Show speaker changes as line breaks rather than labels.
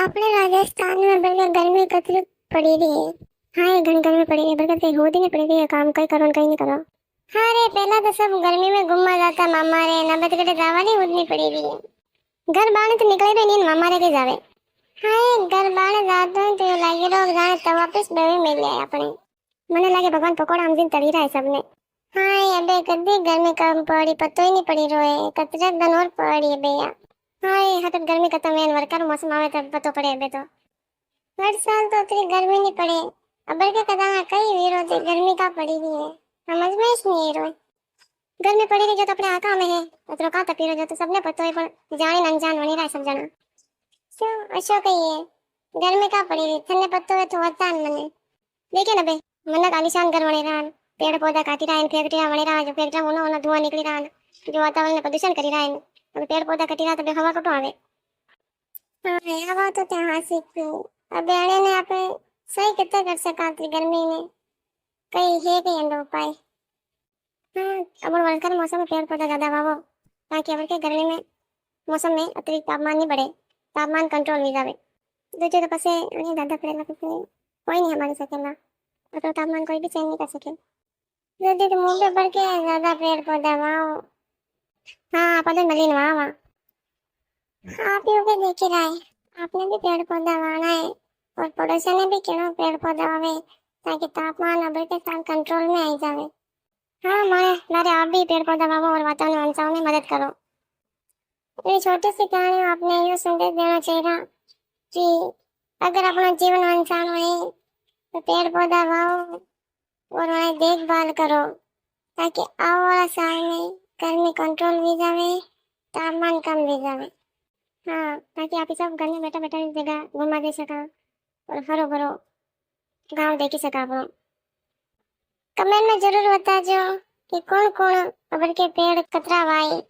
अपने राजस्थान में बढ़िया गर्मी कतरी पड़ी रही है। हाँ ये घन गर्मी पड़ी रही है, बल्कि कहीं होती नहीं पड़ी रही है, काम कहीं करो न कहीं नहीं करो। हाँ रे पहला तो सब गर्मी में गुम्मा जाता मामा रे ना बतकटे जावा नहीं उतनी पड़ी रही है। घर बाहर तो निकले भी नहीं मामा रे के जावे। हाँ ये घर बाहर जाते हैं तो ये लागे लोग जाने तब वापस बेबी मिल गए अपने। मने लागे भगवान पकोड़ा हमजिन तड़ी रहा है सबने। हाँ ये अबे कदी गर्मी कम पड़ी पतो ही नहीं पड़ी रोए कतरे दिन और पड़ी है भैया। हाँ ये हटत गर्मी खत्म है वरकर मौसम आवे तब पतो पड़े अबे तो। हर साल तो इतनी गर्मी नहीं पड़े। अब के कदा कई विरोधी गर्मी का पड़ी हुई है। समझ में ही नहीं रो। गर्मी पड़ी रही जो तो अपने आका में है अतरो का तपीरो जो तो सबने पतो है पर जाने अनजान बनी रहा है सब जना। क्यों अशो कही है गर्मी का पड़ी रही थन्ने पतो है तो होता मने। देखिए ना बे मन आलिशान घर बने रहा पेड़ पौधा काटी रहा है फैक्ट्रियां बने रहा जो फैक्ट्रियां होना होना धुआं निकली रहा जो वातावरण में प्रदूषण करी रहा है। अब पेड़ पौधा कटी रहा तो हवा कटो आवे। हाँ हवा तो ત્યાં सीखी अब एने ने आपे सही कितना कर सका थी गर्मी में कई है कई अंडो उपाय। हाँ अब वर्षा मौसम में पेड़ पौधा ज्यादा वावो ताकि अब के गर्मी में मौसम में अतिरिक्त तापमान नहीं बढ़े तापमान कंट्रोल हो जावे। दूसरे तो पसे उन्हें ज्यादा पड़ेगा पसे कोई नहीं हमारे सकेला तो तापमान कोई भी चेंज नहीं कर सके। यदि तो मुंह पे बढ़ के ज्यादा पेड़ पौधा वाओ। हाँ पता मलिन वाह वाह आप ही होके देख ही रहा है आपने भी पेड़ पौधा लगाना है और पड़ोसियों ने भी क्यों पेड़ पौधा लगावे ताकि तापमान अब के साथ कंट्रोल में आ जावे। हाँ मारे लारे आप भी पेड़ पौधा लगाओ और वातावरण बचाओ में मदद करो। ये छोटी सी कहानी आपने ये संदेश देना चाहिए कि अगर अपना जीवन इंसान है तो पेड़ पौधा लगाओ और उन्हें देखभाल करो ताकि आने वाला साल में गर्मी कंट्रोल भी जावे तापमान कम भी जावे। हाँ ताकि आप सब घर में बैठा बैठा इस जगह घुमा दे सका और हरो भरो गाँव देखी सका अपनो। कमेंट में जरूर बताजो कि कौन कौन अबर के पेड़ कतरा वाए।